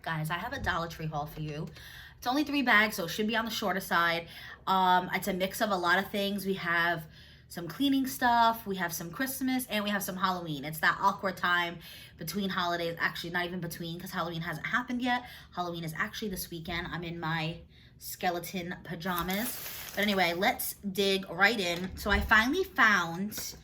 Guys, I have a Dollar Tree haul for you. It's only 3 bags, so it should be on the shorter side. It's a mix of a lot of things. We have some cleaning stuff, we have some Christmas, and we have some Halloween. It's that awkward time between holidays. Actually, not even between, because Halloween hasn't happened yet. Halloween is actually this weekend. I'm in my skeleton pajamas. But anyway, let's dig right in. So I finally found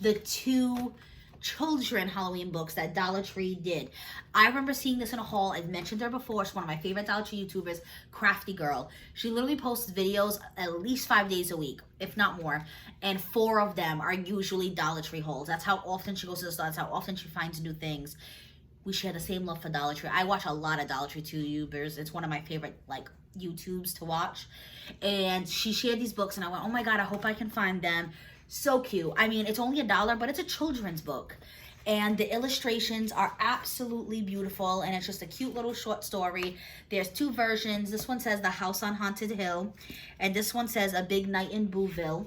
the 2 children Halloween books that Dollar Tree did. I remember seeing this in a haul. I've mentioned her before. She's one of my favorite Dollar Tree YouTubers, Crafty Girl. She literally posts videos at least 5 days a week, if not more. And 4 of them are usually Dollar Tree hauls. That's how often she goes to the store. That's how often she finds new things. We share the same love for Dollar Tree. I watch a lot of Dollar Tree YouTubers. It's one of my favorite YouTubes to watch. And she shared these books and I went, oh my God, I hope I can find them. So cute. I mean, it's only $1, but it's a children's book. And the illustrations are absolutely beautiful. And it's just a cute little short story. There's 2 versions. This one says The House on Haunted Hill. And this one says A Big Night in Booville.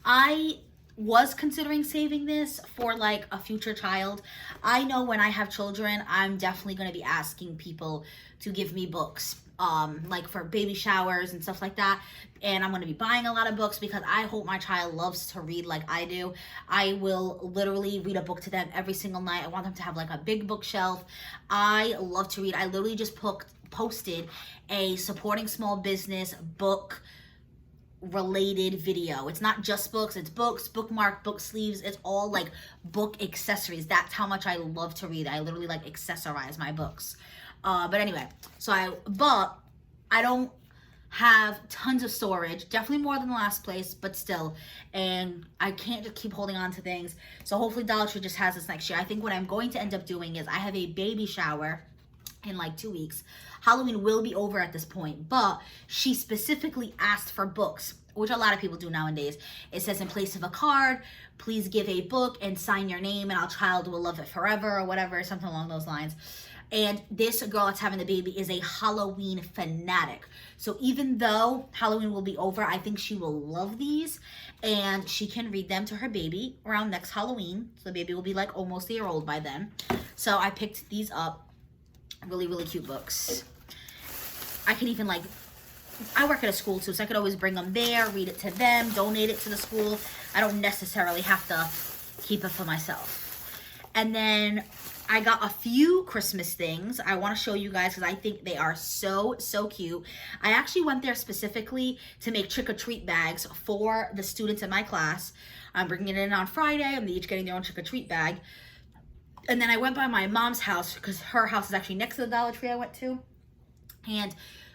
I was considering saving this for like a future child. I know when I have children, I'm definitely going to be asking people to give me books. Like for baby showers and stuff like that. And I'm going to be buying a lot of books because I hope my child loves to read like I do. I will literally read a book to them every single night. I want them to have like a big bookshelf. I love to read. I literally just posted a supporting small business book related video. It's not just books, it's books, bookmark, book sleeves. It's all like book accessories. That's how much I love to read. I literally like accessorize my books. But anyway, but I don't have tons of storage, definitely more than the last place, but still, and I can't just keep holding on to things. So hopefully Dollar Tree just has this next year. I think what I'm going to end up doing is I have a baby shower in like 2 weeks. Halloween will be over at this point, but she specifically asked for books, which a lot of people do nowadays. It says in place of a card, please give a book and sign your name and our child will love it forever or whatever, something along those lines. And this girl that's having the baby is a Halloween fanatic. So even though Halloween will be over, I think she will love these. And she can read them to her baby around next Halloween. So the baby will be like almost a year old by then. So I picked these up. Really, really cute books. I can even I work at a school too, so I could always bring them there, read it to them, donate it to the school. I don't necessarily have to keep it for myself. And then I got a few Christmas things I want to show you guys because I think they are so, so cute. I actually went there specifically to make trick-or-treat bags for the students in my class. I'm bringing it in on Friday, and they're each getting their own trick-or-treat bag. And then I went by my mom's house because her house is actually next to the Dollar Tree I went to. And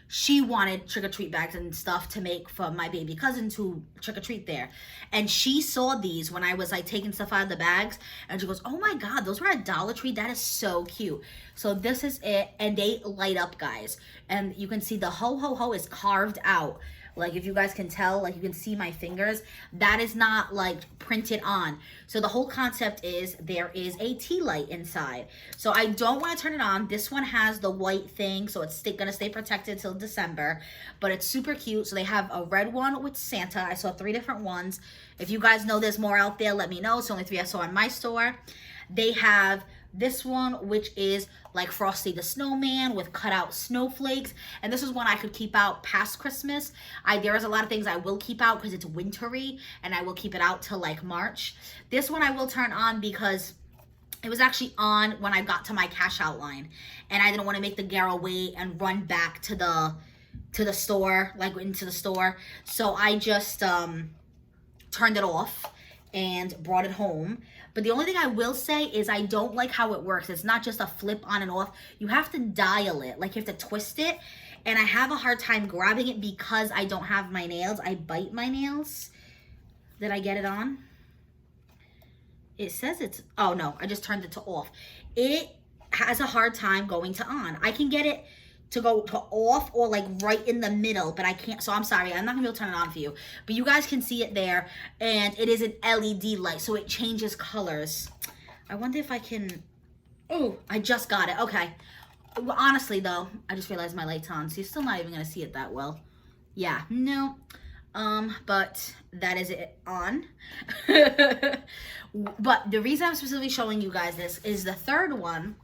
she wanted trick-or-treat bags and stuff to make for my baby cousins who trick-or-treat there. And she saw these when I was taking stuff out of the bags. And she goes, oh my God, those were at Dollar Tree. That is so cute. So this is it. And they light up, guys. And you can see the ho ho ho is carved out. Like if you guys can tell, you can see my fingers, that is not printed on. So the whole concept is there is a tea light inside. So I don't want to turn it on. This one has the white thing, so it's gonna stay protected till December, but it's super cute. So they have a red one with Santa. I saw 3 different ones. If you guys know there's more out there, let me know. It's only 3 I saw in my store. They have this one, which is like Frosty the Snowman with cut out snowflakes. And this is one I could keep out past Christmas. There is a lot of things I will keep out because it's wintry and I will keep it out till March. This one I will turn on because it was actually on when I got to my cash out line. And I didn't want to make the Gara wait and run back to the store, into the store. So I just turned it off and brought it home. But the only thing I will say is I don't like how it works. It's not just a flip on and off. You have to dial it. You have to twist it. And I have a hard time grabbing it because I don't have my nails. I bite my nails. Did I get it on? It says it's, oh no, I just turned it to off. It has a hard time going to on. I can get it to go to off or right in the middle, but I can't. So I'm sorry, I'm not gonna be able to turn it on for you, but you guys can see it there. And it is an LED light, so it changes colors. I wonder if I can, oh, I just got it. Okay, well, honestly though, I just realized my light's on, so you're still not even gonna see it that well. Yeah, no, but that is it on. But the reason I'm specifically showing you guys this is the third one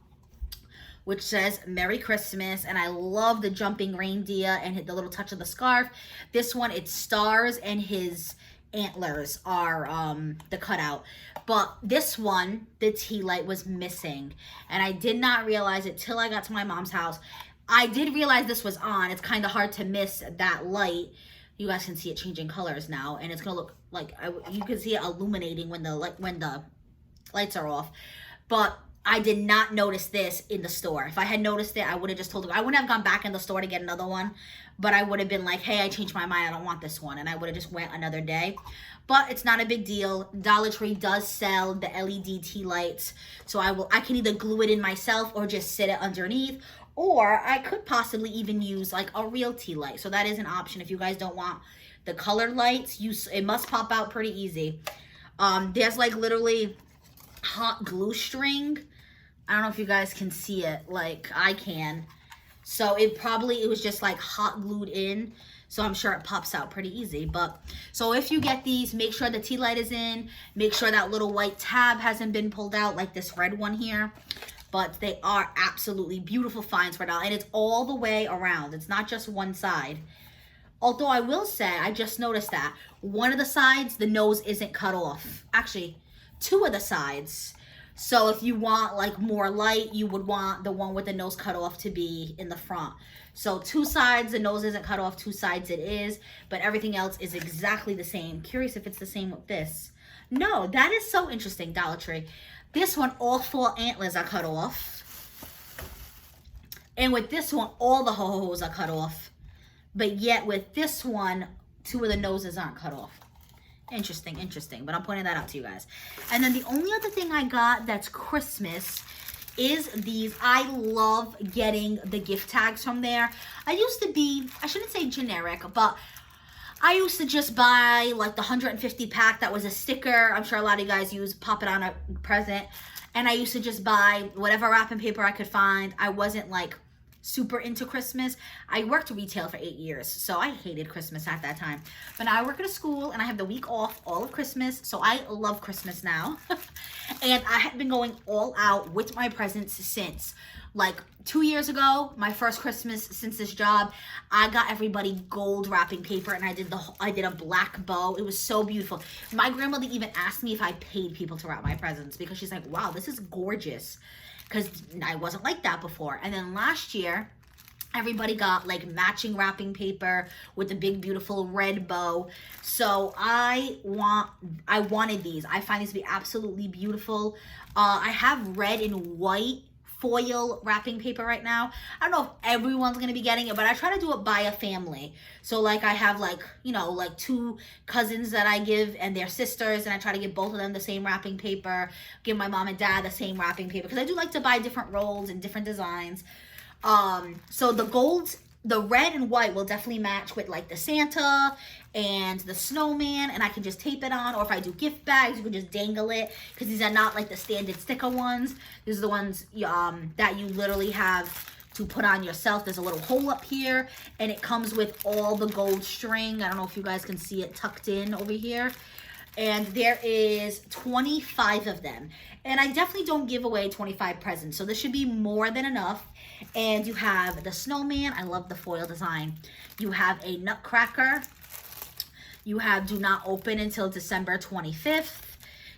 which says Merry Christmas. And I love the jumping reindeer and the little touch of the scarf. This one, it's stars and his antlers are the cutout. But this one, the tea light was missing. And I did not realize it till I got to my mom's house. I did realize this was on. It's kind of hard to miss that light. You guys can see it changing colors now, and it's gonna look like you can see it illuminating when the lights are off. But I did not notice this in the store. If I had noticed it, I would have just told her. I wouldn't have gone back in the store to get another one, but I would have been like, hey, I changed my mind, I don't want this one, and I would have just went another day. But it's not a big deal. Dollar Tree does sell the LED tea lights, so I can either glue it in myself or just sit it underneath, or I could possibly even use like a real tea light. So that is an option if you guys don't want the colored lights. It must pop out pretty easy. There's like literally hot glue string. I don't know if you guys can see it like I can. So it was just like hot glued in. So I'm sure it pops out pretty easy. But so if you get these, make sure the tea light is in. Make sure that little white tab hasn't been pulled out like this red one here. But they are absolutely beautiful finds for $1. And it's all the way around. It's not just one side. Although I will say, I just noticed that one of the sides, the nose isn't cut off. Actually, two of the sides. So if you want like more light, you would want the one with the nose cut off to be in the front. So two sides, the nose isn't cut off. Two sides it is. But everything else is exactly the same. Curious if it's the same with this. No, that is so interesting, Dollar Tree. This one, all 4 antlers are cut off. And with this one, all the ho-hos are cut off. But yet with this one, 2 of the noses aren't cut off. Interesting, interesting. But I'm pointing that out to you guys. And then the only other thing I got that's Christmas is these. I love getting the gift tags from there. I used to be, I shouldn't say generic, but I used to just buy like the 150 pack that was a sticker. I'm sure a lot of you guys use, pop it on a present. And I used to just buy whatever wrapping paper I could find. I wasn't like super into Christmas. I worked retail for 8 years, so I hated Christmas at that time. But now I work at a school and I have the week off all of Christmas, so I love Christmas now. And I have been going all out with my presents since like 2 years ago, my first Christmas since this job. I got everybody gold wrapping paper and I did a black bow. It was so beautiful. My grandmother even asked me if I paid people to wrap my presents because she's like, wow, this is gorgeous. Because I wasn't like that before. And then last year, everybody got like matching wrapping paper with the big beautiful red bow. So I wanted these. I find these to be absolutely beautiful. I have red and white foil wrapping paper right now. I don't know if everyone's gonna be getting it, but I try to do it by a family. So like I have like, you know, like 2 cousins that I give and their sisters, and I try to give both of them the same wrapping paper, give my mom and dad the same wrapping paper, because I do like to buy different rolls and different designs. So the red and white will definitely match with like the Santa and the Snowman, and I can just tape it on. Or if I do gift bags, you can just dangle it, because these are not like the standard sticker ones. These are the ones that you literally have to put on yourself. There's a little hole up here, and it comes with all the gold string. I don't know if you guys can see it tucked in over here. And there is 25 of them. And I definitely don't give away 25 presents, so this should be more than enough. And you have the Snowman. I love the foil design. You have a Nutcracker. You have Do Not Open until December 25th.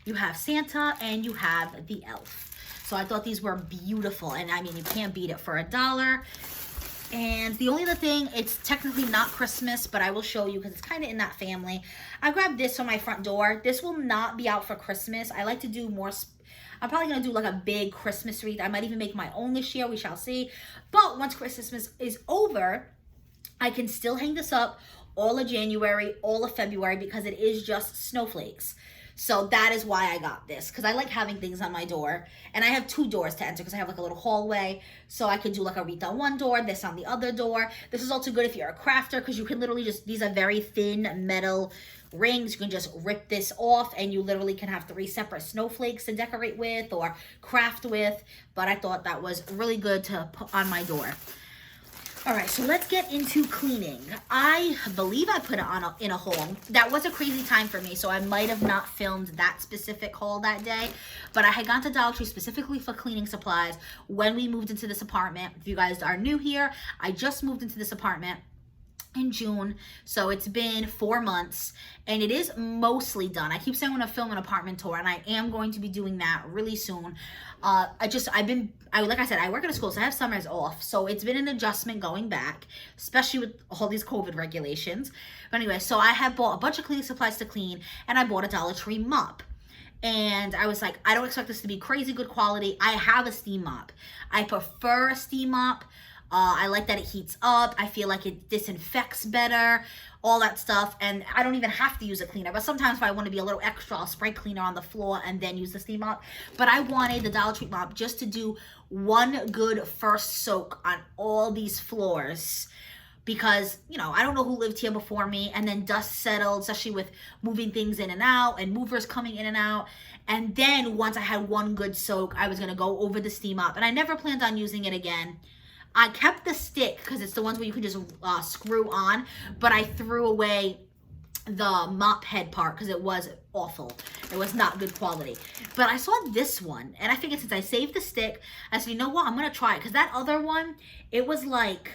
You have Santa, and you have the Elf. So I thought these were beautiful, and I mean, you can't beat it for $1. And the only other thing, it's technically not Christmas, but I will show you because it's kind of in that family. I grabbed this on my front door. This will not be out for Christmas. I like to do more. I'm probably going to do like a big Christmas wreath. I might even make my own this year. We shall see. But once Christmas is over, I can still hang this up all of January, all of February, because it is just snowflakes. So that is why I got this, because I like having things on my door. And I have 2 doors to enter because I have like a little hallway. So I could do like a wreath on one door, this on the other door. This is also good if you're a crafter, because you can literally just, these are very thin metal rings. You can just rip this off and you literally can have 3 separate snowflakes to decorate with or craft with. But I thought that was really good to put on my door. All right, so let's get into cleaning. I believe I put it on in a haul. That was a crazy time for me, so I might have not filmed that specific haul that day. But I had gone to Dollar Tree specifically for cleaning supplies when we moved into this apartment. If you guys are new here, I just moved into this apartment in June, so it's been 4 months and it is mostly done. I keep saying I'm gonna film an apartment tour, and I am going to be doing that really soon. Like I said, I work at a school, so I have summers off, so it's been an adjustment going back, especially with all these COVID regulations. But anyway, so I have bought a bunch of cleaning supplies to clean, and I bought a Dollar Tree mop. And I was like, I don't expect this to be crazy good quality. I have a steam mop. I prefer a steam mop. I like that it heats up. I feel like it disinfects better, all that stuff. And I don't even have to use a cleaner. But sometimes if I want to be a little extra, I'll spray cleaner on the floor and then use the steam mop. But I wanted the Dollar Tree mop just to do one good first soak on all these floors. Because, you know, I don't know who lived here before me, and then dust settled, especially with moving things in and out and movers coming in and out. And then once I had one good soak, I was going to go over the steam mop. And I never planned on using it again. I kept the stick because it's the ones where you can just screw on, but I threw away the mop head part because it was awful. It was not good quality. But I saw this one, and I figured since I saved the stick, I said, you know what, I'm going to try it. Because that other one, it was like,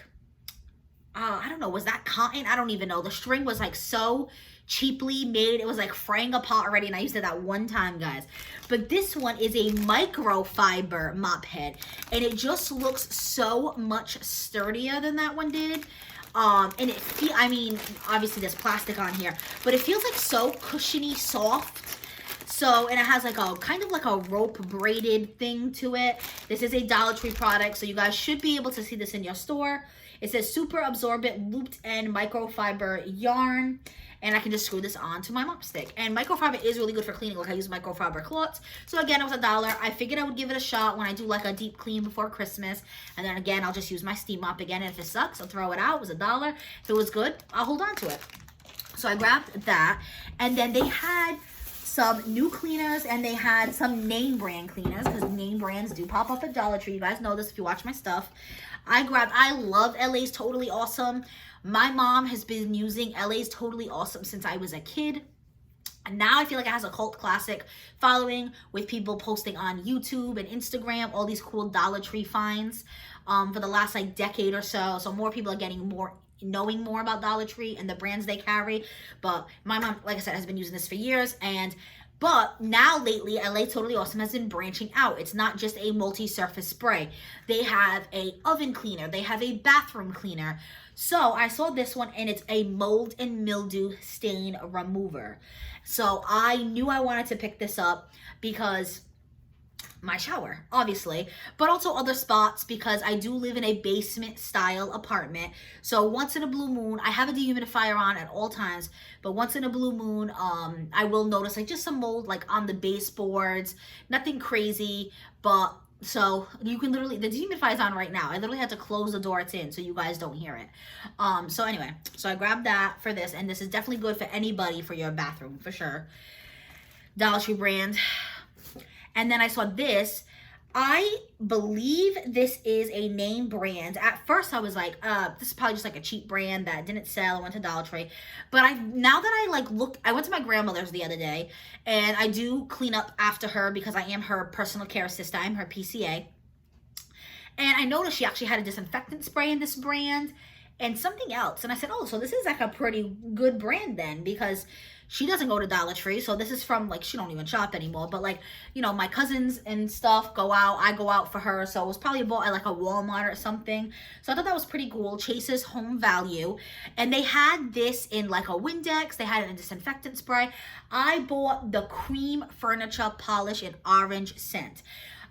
I don't know, was that cotton? I don't even know. The string was like so cheaply made. It was like fraying apart already, and I used it that one time, guys. But this one is a microfiber mop head, and it just looks so much sturdier than that one did. And I mean, obviously there's plastic on here, but it feels like so cushiony soft. So, and it has like a kind of like a rope braided thing to it. This is a Dollar Tree product, so you guys should be able to see this in your store. It says super absorbent looped end microfiber yarn. And I can just screw this on to my mop stick. And microfiber is really good for cleaning. Like, I use microfiber cloths. So again, it was $1. I figured I would give it a shot when I do like a deep clean before Christmas. And then again, I'll just use my steam mop again. And if it sucks, I'll throw it out. It was $1. If it was good, I'll hold on to it. So I grabbed that. And then they had some new cleaners, and they had some name brand cleaners, because name brands do pop up at Dollar Tree. You guys know this if you watch my stuff. I love LA's Totally Awesome. My mom has been using LA's Totally Awesome since I was a kid. And now I feel like it has a cult classic following, with people posting on YouTube and Instagram all these cool Dollar Tree finds for the last like decade or so. So more people are knowing more about Dollar Tree and the brands they carry. But my mom, like I said, has been using this for years. But now lately, LA Totally Awesome has been branching out. It's not just a multi-surface spray. They have a oven cleaner. They have a bathroom cleaner. So I saw this one, and it's a mold and mildew stain remover. So I knew I wanted to pick this up because my shower, obviously, but also other spots, because I do live in a basement style apartment. So once in a blue moon, I have a dehumidifier on at all times, but once in a blue moon, I will notice like just some mold like on the baseboards. Nothing crazy, but so you can literally, the dehumidifier is on right now. I literally had to close the door it's in so you guys don't hear it. So anyway, so I grabbed that for this, and this is definitely good for anybody for your bathroom for sure. Dollar Tree brand. And then I saw this. I believe this is a name brand. At first I was like, this is probably just like a cheap brand that didn't sell. I went to Dollar Tree. But now that I like look, I went to my grandmother's the other day, and I do clean up after her because I am her personal care assistant. I'm her PCA. And I noticed she actually had a disinfectant spray in this brand and something else. And I said, oh, so this is like a pretty good brand then, because she doesn't go to Dollar Tree. So this is from, like, she don't even shop anymore. But, like, you know, my cousins and stuff go out. I go out for her. So it was probably bought at, like, a Walmart or something. So I thought that was pretty cool. Chase's Home Value. And they had this in, like, a Windex. They had it in a disinfectant spray. I bought the Cream Furniture Polish in orange scent.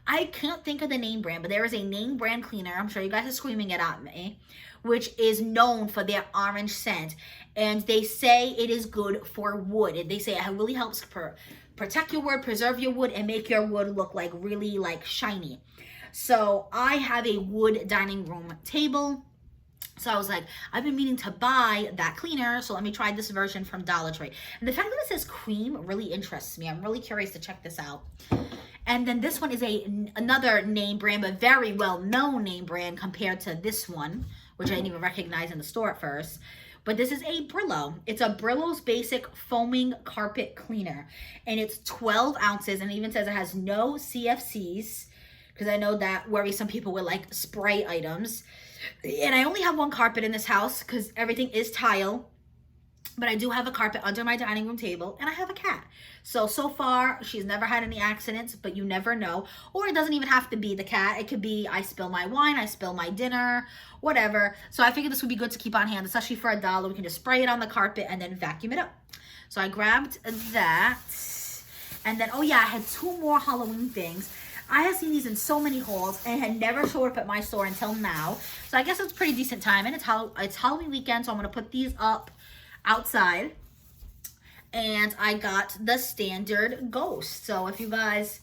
I can't think of the name brand, but there is a name brand cleaner. I'm sure you guys are screaming it at me, which is known for their orange scent. And they say it is good for wood. And they say it really helps protect your wood, preserve your wood, and make your wood look like really like shiny. So I have a wood dining room table. So I was like, I've been meaning to buy that cleaner, so let me try this version from Dollar Tree. And the fact that it says cream really interests me. I'm really curious to check this out. And then this one is another name brand, but very well-known name brand compared to this one, which I didn't even recognize in the store at first. But this is a Brillo. It's a Brillo's Basic Foaming Carpet Cleaner. And it's 12 ounces, and it even says it has no CFCs, because I know that worries some people with like spray items. And I only have one carpet in this house because everything is tile. But I do have a carpet under my dining room table, and I have a cat. So far, she's never had any accidents, but you never know. Or it doesn't even have to be the cat. It could be I spill my wine, I spill my dinner, whatever. So I figured this would be good to keep on hand, especially for $1. We can just spray it on the carpet and then vacuum it up. So I grabbed that. And then, oh yeah, I had 2 more Halloween things. I have seen these in so many hauls and had never showed up at my store until now. So I guess it's pretty decent time. And it's Halloween weekend, so I'm going to put these up outside. And I got the standard ghost. So if you guys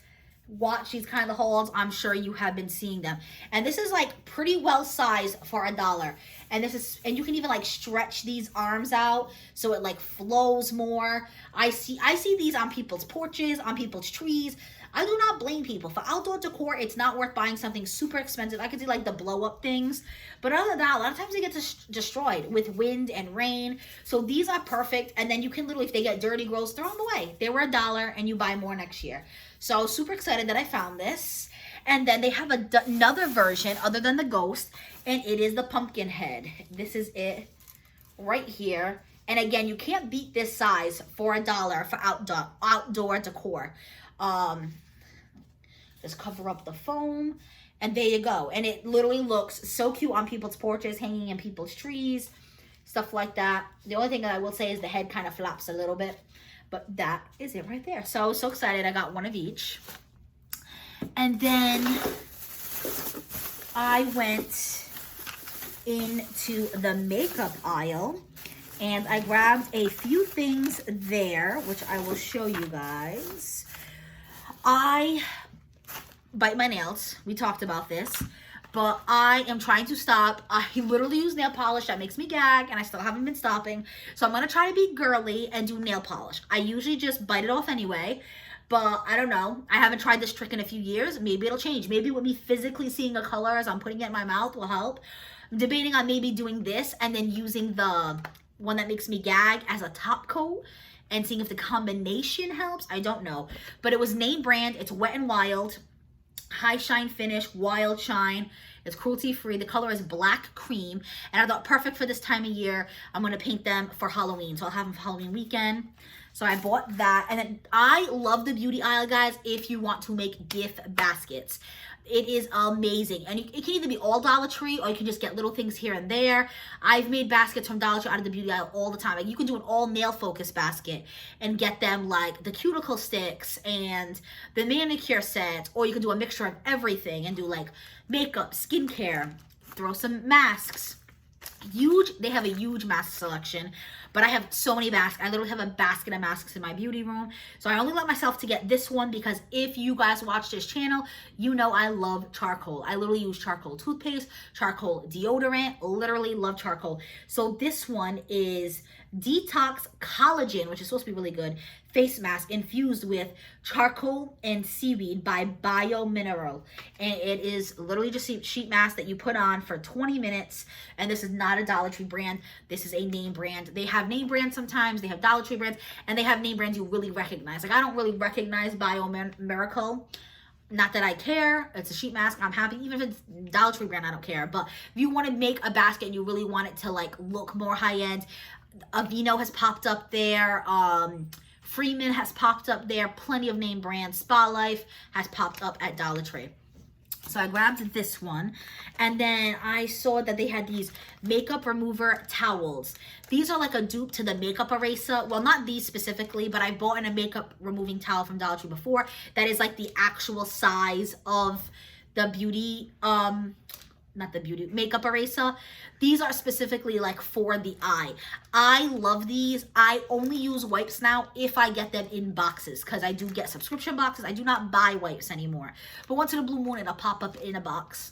watch these kind of hauls, I'm sure you have been seeing them. And this is like pretty well sized for $1. And you can even like stretch these arms out so it like flows more. I see these on people's porches, on people's trees. I do not blame people. For outdoor decor, it's not worth buying something super expensive. I could do like the blow up things. But other than that, a lot of times they get destroyed with wind and rain. So these are perfect. And then you can literally, if they get dirty, gross, throw them away. They were $1 and you buy more next year. So super excited that I found this. And then they have another version other than the ghost. And it is the pumpkin head. This is it right here. And again, you can't beat this size for $1 for outdoor decor. Just cover up the foam, and there you go. And it literally looks so cute on people's porches, hanging in people's trees, stuff like that. The only thing that I will say is the head kind of flaps a little bit, but that is it right there. So excited. I got one of each. And then I went into the makeup aisle and I grabbed a few things there, which I will show you guys. I bite my nails. We talked about this, but I am trying to stop. I literally use nail polish. That makes me gag, and I still haven't been stopping. So I'm going to try to be girly and do nail polish. I usually just bite it off anyway, but I don't know. I haven't tried this trick in a few years. Maybe it'll change. Maybe with me physically seeing a color as I'm putting it in my mouth will help. I'm debating on maybe doing this and then using the one that makes me gag as a top coat and seeing if the combination helps. I don't know. But it was name brand. It's Wet n Wild. High shine finish, wild shine. It's cruelty free. The color is black cream. And I thought perfect for this time of year. I'm going to paint them for Halloween. So I'll have them for Halloween weekend. So I bought that. And then I love the beauty aisle, guys, if you want to make gift baskets. It is amazing. And it can either be all Dollar Tree or you can just get little things here and there. I've made baskets from Dollar Tree out of the beauty aisle all the time. Like you can do an all nail focus basket and get them like the cuticle sticks and the manicure set, or you can do a mixture of everything and do like makeup, skincare, throw some masks. They have a huge mask selection, but I have so many masks. I literally have a basket of masks in my beauty room. So I only let myself to get this one because if you guys watch this channel, you know I love charcoal. I literally use charcoal toothpaste, charcoal deodorant, literally love charcoal. So this one is Detox Collagen, which is supposed to be really good, face mask infused with charcoal and seaweed by Biomineral. And it is literally just a sheet mask that you put on for 20 minutes. And this is not a Dollar Tree brand. This is a name brand. They have name brands sometimes. They have Dollar Tree brands. And they have name brands you really recognize. Like I don't really recognize Biomiracle. Not that I care. It's a sheet mask. I'm happy. Even if it's Dollar Tree brand, I don't care. But if you want to make a basket and you really want it to like look more high end, Aveeno has popped up there. Freeman has popped up there. Plenty of name brands. Spa Life has popped up at Dollar Tree. So I grabbed this one, and then I saw that they had these makeup remover towels. These are like a dupe to the makeup eraser. Well, not these specifically, but I bought in a makeup removing towel from Dollar Tree before that is like the actual size of the beauty, not the beauty, makeup eraser. These are specifically like for the eye. I love these. I only use wipes now if I get them in boxes because I do get subscription boxes. I do not buy wipes anymore. But once in a blue moon, it'll pop up in a box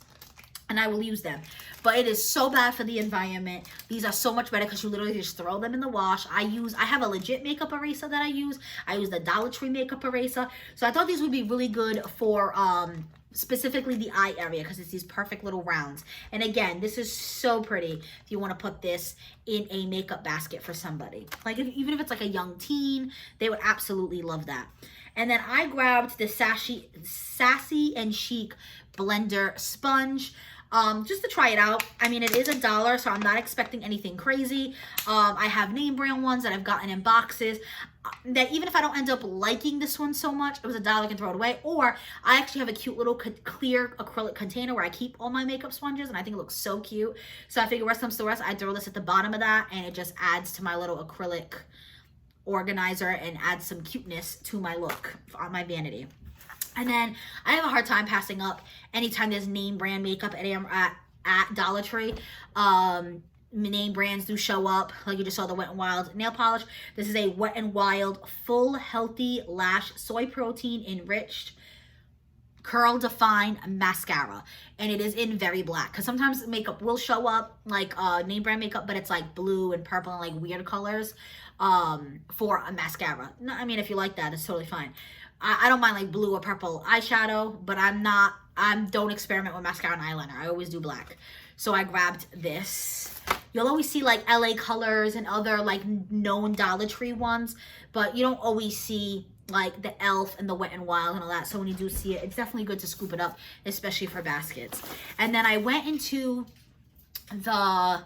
and I will use them. But it is so bad for the environment. These are so much better because you literally just throw them in the wash. I have a legit makeup eraser that I use. I use the Dollar Tree makeup eraser. So I thought these would be really good for specifically the eye area, because it's these perfect little rounds. And again, this is so pretty if you want to put this in a makeup basket for somebody. Like even if it's like a young teen, they would absolutely love that. And then I grabbed the Sassy and Chic Blender Sponge. Just to try it out. I mean, it is $1, so I'm not expecting anything crazy. I have name brand ones that I've gotten in boxes that even if I don't end up liking this one so much, it was $1, I can throw it away. Or I actually have a cute little clear acrylic container where I keep all my makeup sponges, and I think it looks so cute. So I figure worst comes to worst, I throw this at the bottom of that, and it just adds to my little acrylic organizer and adds some cuteness to my look on my vanity. And then I have a hard time passing up anytime there's name brand makeup at Dollar Tree. Name brands do show up, like you just saw the Wet n Wild nail polish. This is a Wet n Wild Full Healthy Lash Soy Protein Enriched Curl Define Mascara. And it is in very black, because sometimes makeup will show up like name brand makeup, but it's like blue and purple and like weird colors for a mascara. No, I mean, if you like that, it's totally fine. I don't mind like blue or purple eyeshadow, but I don't experiment with mascara and eyeliner. I always do black. So I grabbed this. You'll always see like LA Colors and other like known Dollar Tree ones, but you don't always see like the e.l.f. and the Wet n Wild and all that. So when you do see it, it's definitely good to scoop it up, especially for baskets. And then I went into the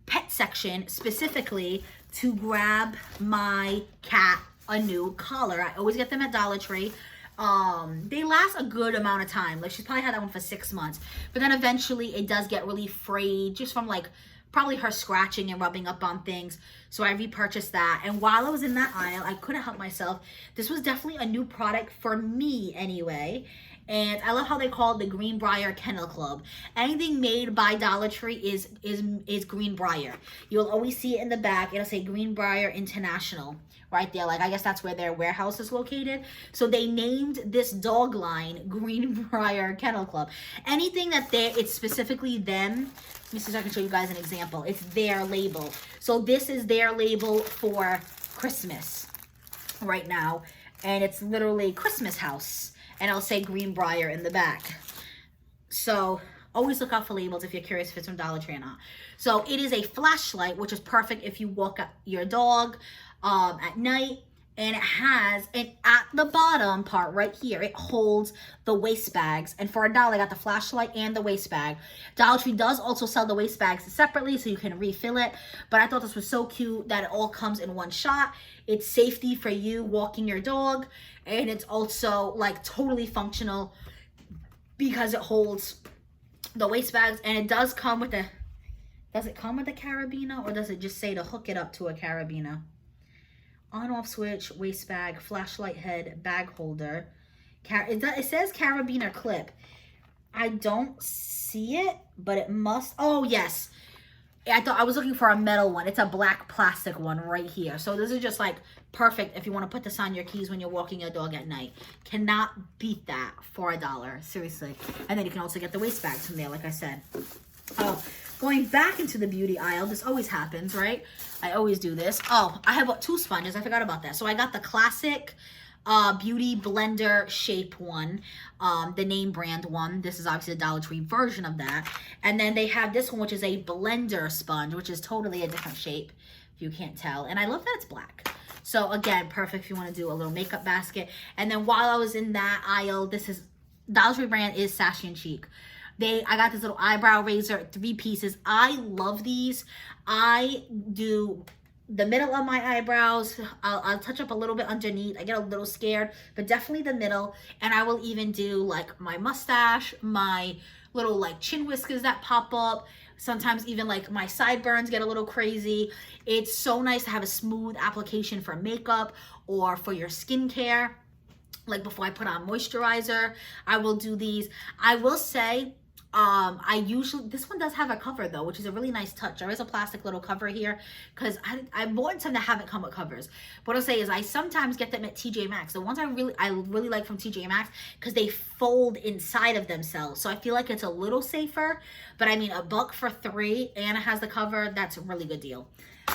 pet section specifically to grab my cat a new collar. I always get them at Dollar Tree. They last a good amount of time. Like she's probably had that one for 6 months, but then eventually it does get really frayed just from like probably her scratching and rubbing up on things. So I repurchased that, and while I was in that aisle, I couldn't help myself. This was definitely a new product for me anyway. And I love how they call it the Greenbrier Kennel Club. Anything made by Dollar Tree is Greenbrier. You'll always see it in the back. It'll say Greenbrier International right there. Like, I guess that's where their warehouse is located. So they named this dog line Greenbrier Kennel Club. Anything that it's specifically them. Let me see if I can show you guys an example. It's their label. So this is their label for Christmas right now. And it's literally Christmas House. And I'll say Greenbrier in the back. So always look out for labels if you're curious if it's from Dollar Tree or not. So it is a flashlight, which is perfect if you walk your dog at night. And it has, and at the bottom part right here, it holds the waist bags. And for $1, I got the flashlight and the waist bag. Dollar Tree does also sell the waist bags separately, so you can refill it. But I thought this was so cute that it all comes in one shot. It's safety for you walking your dog. And it's also like totally functional because it holds the waist bags. And it does come with does it come with a carabiner, or does it just say to hook it up to a carabiner? On-off switch, waist bag, flashlight head, bag holder. It says carabiner clip. I don't see it, but it must. Oh, yes. I was looking for a metal one. It's a black plastic one right here. So this is just like perfect if you want to put this on your keys when you're walking your dog at night. Cannot beat that for $1. Seriously. And then you can also get the waist bags from there, like I said. Oh, going back into the beauty aisle. This always happens, right? I always do this. Oh, I have 2 sponges. I forgot about that. So I got the classic Beauty Blender Shape one, the name brand one. This is obviously the Dollar Tree version of that. And then they have this one, which is a blender sponge, which is totally a different shape, if you can't tell. And I love that it's black. So again, perfect if you want to do a little makeup basket. And then while I was in that aisle, this is Dollar Tree brand is Sassy and Chic. I got this little eyebrow razor, 3 pieces. I love these. I do the middle of my eyebrows. I'll touch up a little bit underneath. I get a little scared, but definitely the middle. And I will even do like my mustache, my little like chin whiskers that pop up. Sometimes even like my sideburns get a little crazy. It's so nice to have a smooth application for makeup or for your skincare. Like before I put on moisturizer, I will do these. I will say, this one does have a cover though, which is a really nice touch. There is a plastic little cover here because I bought some that haven't come with covers. What I'll say is I sometimes get them at TJ Maxx. The ones I really like from TJ Maxx because they fold inside of themselves. So I feel like it's a little safer, but I mean $1 for 3 and it has the cover. That's a really good deal.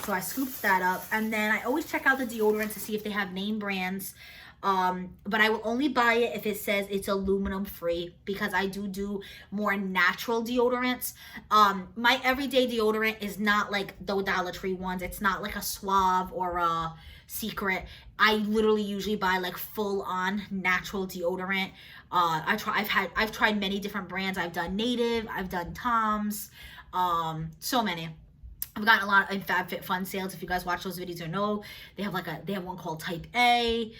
So I scooped that up, and then I always check out the deodorant to see if they have name brands But I will only buy it if it says it's aluminum free, because I do more natural deodorants. My everyday deodorant is not like the Dollar Tree ones. It's not like a Suave or a Secret. I literally usually buy like full on natural deodorant. I've tried many different brands. I've done Native, I've done Tom's, so many. I've gotten a lot in FabFitFun sales. If you guys watch those videos or know, they have one called Type A.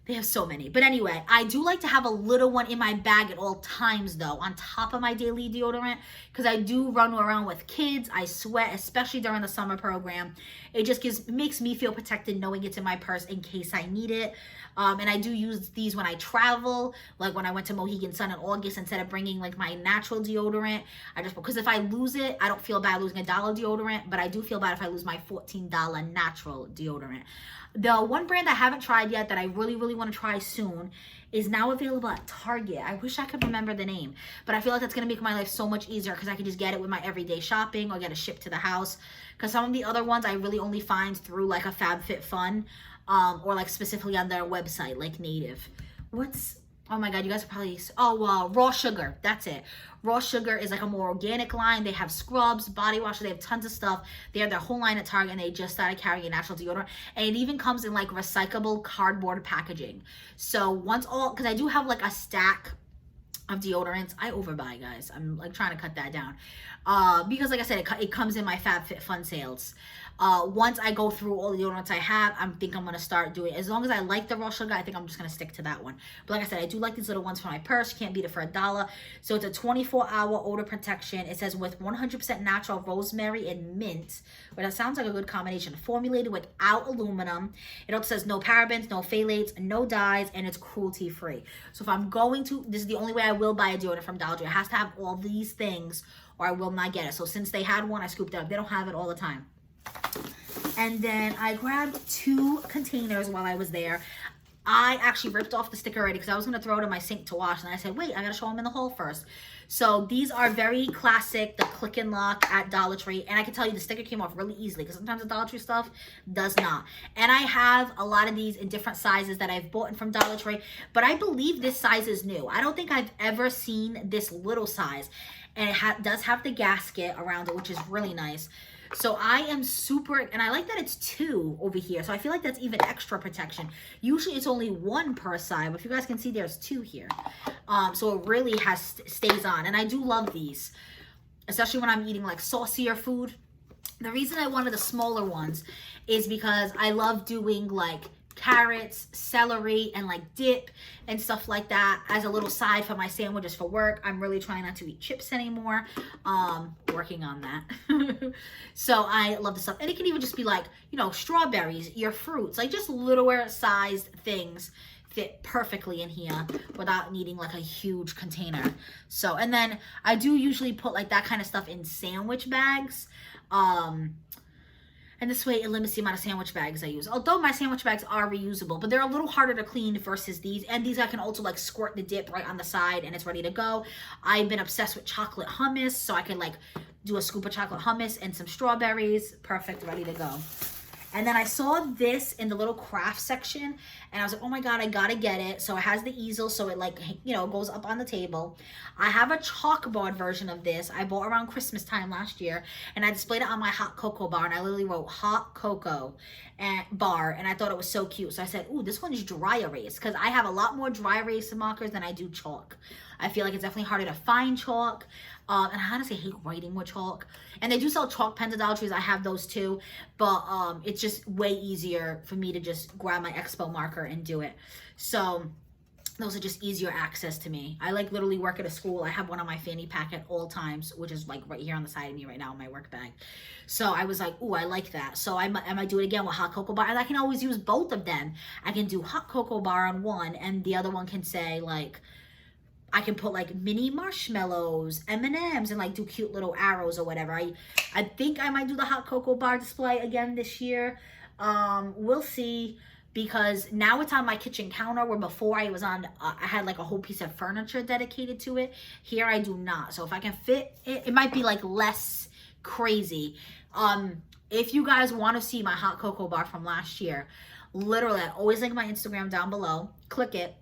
They have so many. But anyway, I do like to have a little one in my bag at all times, though, on top of my daily deodorant, because I do run around with kids. I sweat, especially during the summer program. It just makes me feel protected knowing it's in my purse in case I need it. And I do use these when I travel, like when I went to Mohegan Sun in August. Instead of bringing like my natural deodorant, because if I lose it, I don't feel bad losing $1 deodorant, but I do feel bad if I lose my $14 natural deodorant. The one brand I haven't tried yet that I really want to try soon is now available at Target. I wish I could remember the name, but I feel like that's going to make my life so much easier, because I can just get it with my everyday shopping or get it shipped to the house. Because some of the other ones I really only find through like a FabFitFun, or like specifically on their website, like Native. Oh my God, you guys are probably, Raw Sugar, that's it. Raw Sugar is like a more organic line. They have scrubs, body washes, they have tons of stuff. They have their whole line at Target, and they just started carrying a natural deodorant. And it even comes in like recyclable cardboard packaging. So because I do have like a stack of deodorants. I overbuy, guys. I'm like trying to cut that down. Because like I said, it comes in my FabFitFun sales. Once I go through all the deodorants I have, I think I'm going to start doing, as long as I like the Raw Sugar, I think I'm just going to stick to that one. But like I said, I do like these little ones for my purse. You can't beat it for $1. So it's a 24-hour odor protection. It says with 100% natural rosemary and mint, but that sounds like a good combination. Formulated without aluminum. It also says no parabens, no phthalates, no dyes, and it's cruelty free. So if I'm going to, this is the only way I will buy a deodorant from Dollar Tree. It has to have all these things or I will not get it. So since they had one, I scooped it up. They don't have it all the time. And then I grabbed 2 containers while I was there. I actually ripped off the sticker already because I was going to throw it in my sink to wash. And I said, wait, I got to show them in the haul first. So these are very classic, the click and lock at Dollar Tree. And I can tell you the sticker came off really easily, because sometimes the Dollar Tree stuff does not. And I have a lot of these in different sizes that I've bought from Dollar Tree. But I believe this size is new. I don't think I've ever seen this little size. And it does have the gasket around it, which is really nice. So I am super, and I like that it's 2 over here. So I feel like that's even extra protection. Usually it's only 1 per side, but if you guys can see, there's 2 here. So it really stays on. And I do love these, especially when I'm eating like saucier food. The reason I wanted the smaller ones is because I love doing like carrots, celery, and like dip and stuff like that as a little side for my sandwiches for work. I'm really trying not to eat chips anymore. Working on that. So I love this stuff. And it can even just be like, you know, strawberries, your fruits, like just littler sized things fit perfectly in here without needing like a huge container. So, and then I do usually put like that kind of stuff in sandwich bags. And this way it limits the amount of sandwich bags I use. Although my sandwich bags are reusable, but they're a little harder to clean versus these. And these I can also like squirt the dip right on the side and it's ready to go. I've been obsessed with chocolate hummus, so I can like do a scoop of chocolate hummus and some strawberries. Perfect, ready to go. And then I saw this in the little craft section and I was like, oh my God, I gotta get it. So it has the easel, so it like, you know, goes up on the table. I have a chalkboard version of this. I bought around Christmas time last year and I displayed it on my hot cocoa bar and I literally wrote hot cocoa bar and I thought it was so cute. So I said, ooh, this one's dry erase, because I have a lot more dry erase markers than I do chalk. I feel like it's definitely harder to find chalk. And I honestly hate writing with chalk. And they do sell chalk pens at Dollar Tree. I have those too. But it's just way easier for me to just grab my Expo marker and do it. So those are just easier access to me. I like literally work at a school. I have one on my fanny pack at all times, which is like right here on the side of me right now in my work bag. So I was like, ooh, I like that. So I might do it again with hot cocoa bar. And I can always use both of them. I can do hot cocoa bar on one and the other one can say like, I can put like mini marshmallows, M&Ms, and like do cute little arrows or whatever. I think I might do the hot cocoa bar display again this year. We'll see, because now it's on my kitchen counter, where before I was on, I had like a whole piece of furniture dedicated to it. Here I do not. So if I can fit it, it might be like less crazy. If you guys want to see my hot cocoa bar from last year, Literally, I always link my Instagram down below. Click it.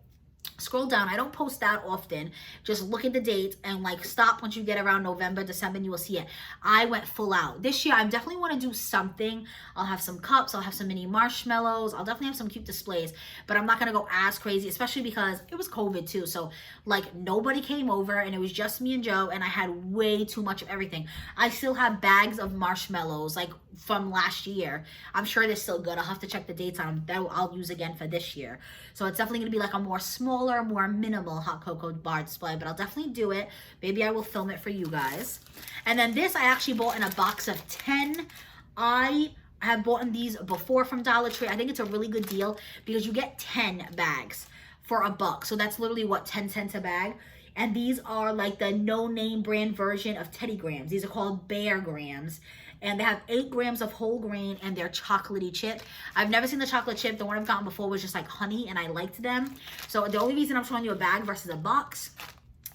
Scroll down. I don't post that often. Just look at the dates and like stop once you get around November, December, and you will see it. I went full out. This year, I definitely want to do something. I'll have some cups. I'll have some mini marshmallows. I'll definitely have some cute displays, but I'm not going to go as crazy, especially because it was COVID too. So like nobody came over and it was just me and Joe, and I had way too much of everything. I still have bags of marshmallows like from last year. I'm sure they're still good. I'll have to check the dates on them. That I'll use again for this year. So it's definitely going to be like a more smaller, more minimal hot cocoa bar display, but I'll definitely do it. Maybe I will film it for you guys. And then this I actually bought in a box of 10. I have bought these before from Dollar Tree. I think it's a really good deal because you get 10 bags for $1. So that's literally what, 10 cents a bag. And these are like the no-name brand version of Teddy Grahams. These are called Bear Grahams. And they have 8 grams of whole grain and they're chocolatey chip. I've never seen the chocolate chip. The one I've gotten before was just like honey and I liked them. So the only reason I'm showing you a bag versus a box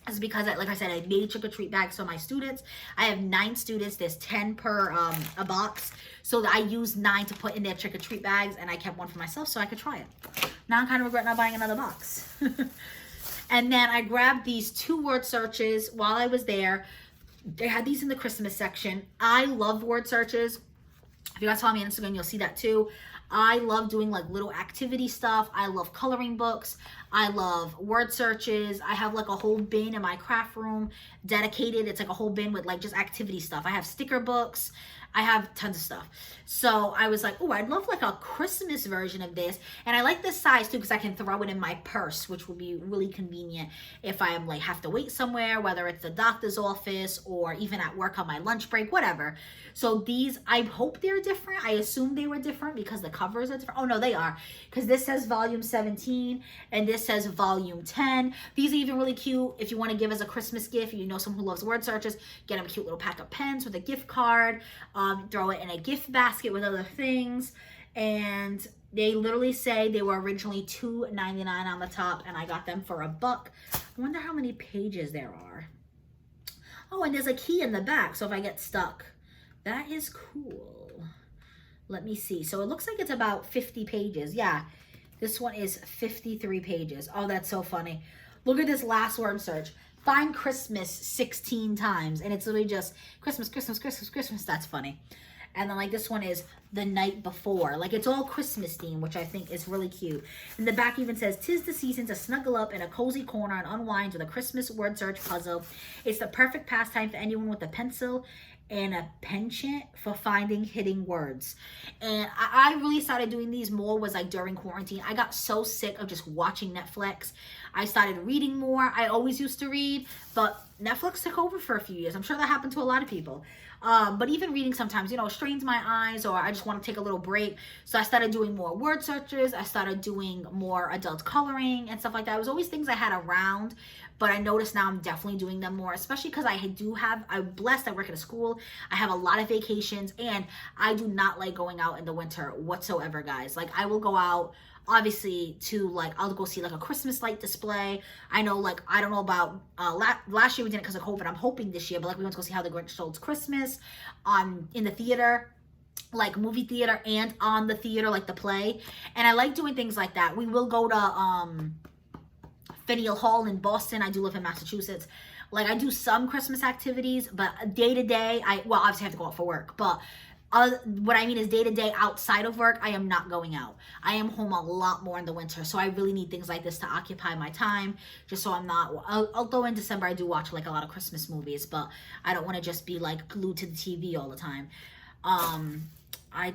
is because, like I said, I made trick-or-treat bags for my students. I have 9 students. There's 10 per a box. So I used 9 to put in their trick-or-treat bags and I kept one for myself so I could try it. Now I'm kind of regret not buying another box. And then I grabbed these 2 word searches while I was there. They had these in the Christmas section. I love word searches. If you guys follow me on Instagram, you'll see that too. I love doing like little activity stuff. I love coloring books. I love word searches. I have like a whole bin in my craft room dedicated. It's like a whole bin with like just activity stuff. I have sticker books. I have tons of stuff. So I was like, oh, I'd love like a Christmas version of this. And I like this size too because I can throw it in my purse, which will be really convenient if I am like have to wait somewhere, whether it's the doctor's office or even at work on my lunch break, whatever. So these, I hope they're different. I assume they were different because the covers are different. Oh no, they are. Because this says volume 17 and this says volume 10. These are even really cute if you want to give as a Christmas gift. You know someone who loves word searches, get them a cute little pack of pens with a gift card. Throw it in a gift basket with other things. And they literally say they were originally $2.99 on the top and I got them for $1. I wonder how many pages there are. Oh, and there's a key in the back, so if I get stuck. That is cool. Let me see. So it looks like it's about 50 pages. Yeah, this one is 53 pages. Oh, that's so funny. Look at this last word search. Find Christmas 16 times. And it's literally just Christmas, Christmas, Christmas, Christmas. That's funny. And then like this one is the night before. Like it's all Christmas themed, which I think is really cute. And the back even says, "'Tis the season to snuggle up in a cozy corner and unwind with a Christmas word search puzzle. It's the perfect pastime for anyone with a pencil and a penchant for finding hidden words." And I really started doing these more was like during quarantine. I got so sick of just watching Netflix. I started reading more. I always used to read, but Netflix took over for a few years. I'm sure that happened to a lot of people. But even reading sometimes, you know, strains my eyes or I just want to take a little break. So I started doing more word searches. I started doing more adult coloring and stuff like that. It was always things I had around, but I noticed now I'm definitely doing them more, especially because I'm blessed. I work at a school. I have a lot of vacations and I do not like going out in the winter whatsoever, guys. Like I will go out obviously to like, I'll go see like a Christmas light display. I know like, I don't know about, last year we didn't because of COVID. I'm hoping this year, but like we went to go see How the Grinch Stole Christmas in the theater, like movie theater and on the theater, like the play. And I like doing things like that. We will go to Faneuil Hall in Boston. I do live in Massachusetts. Like I do some Christmas activities, but day to day, well, obviously I have to go out for work, but what I mean is day to day outside of work, I am not going out. I am home a lot more in the winter. So I really need things like this to occupy my time. Just so I'm not, although in December I do watch like a lot of Christmas movies, but I don't want to just be like glued to the TV all the time. I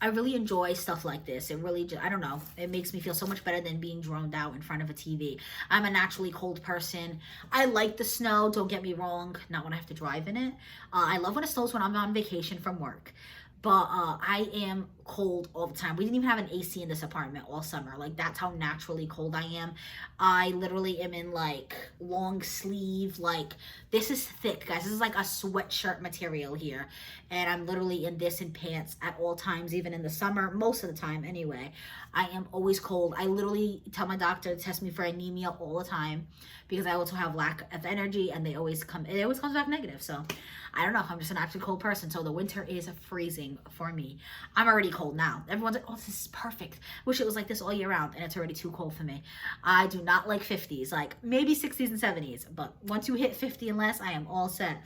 really enjoy stuff like this. It really, I don't know. It makes me feel so much better than being droned out in front of a TV. I'm a naturally cold person. I like the snow, don't get me wrong. Not when I have to drive in it. I love when it snows when I'm on vacation from work. But I am cold all the time. We didn't even have an AC in this apartment all summer. Like, that's how naturally cold I am. I literally am in, like, long sleeve. Like, this is thick, guys. This is like a sweatshirt material here. And I'm literally in this in pants at all times, even in the summer. Most of the time, anyway. I am always cold. I literally tell my doctor to test me for anemia all the time because I also have lack of energy, and it always comes back negative. So I don't know, I'm just an actually cold person, so the winter is freezing for me. I'm already cold now. Everyone's like, oh, this is perfect. Wish it was like this all year round, and it's already too cold for me. I do not like 50s, like maybe 60s and 70s, but once you hit 50 and less, I am all set.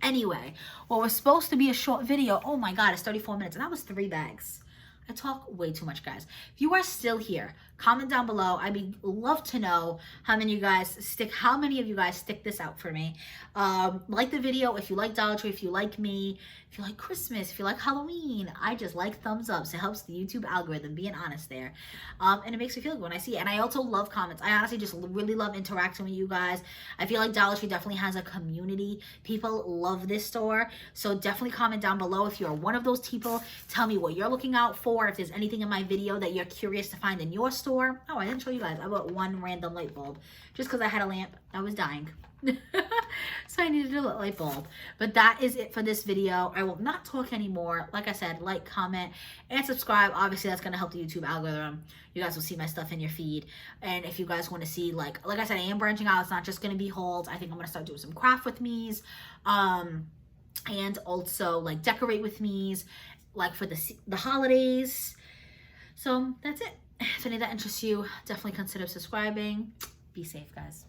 Anyway, what was supposed to be a short video, oh my God, it's 34 minutes, and that was 3 bags. I talk way too much, guys. If you are still here, comment down below. I'd love to know how many of you guys stick this out for me. Like the video if you like Dollar Tree, if you like me, if you like Christmas, if you like Halloween. I just like thumbs ups. It helps the YouTube algorithm, being honest there. And it makes me feel good when I see it. And I also love comments. I honestly just really love interacting with you guys. I feel like Dollar Tree definitely has a community. People love this store. So definitely comment down below if you're one of those people. Tell me what you're looking out for. If there's anything in my video that you're curious to find in your store. Oh, I didn't show you guys. I bought one random light bulb just because I had a lamp that was dying. So I needed a light bulb. But that is it for this video. I will not talk anymore. Like I said, like, comment, and subscribe. Obviously, that's going to help the YouTube algorithm. You guys will see my stuff in your feed. And if you guys want to see, like I said, I am branching out. It's not just going to be hauls. I think I'm going to start doing some craft with me's. And also, like, decorate with me's, like, for the holidays. So that's it. If any of that interests you, definitely consider subscribing. Be safe, guys.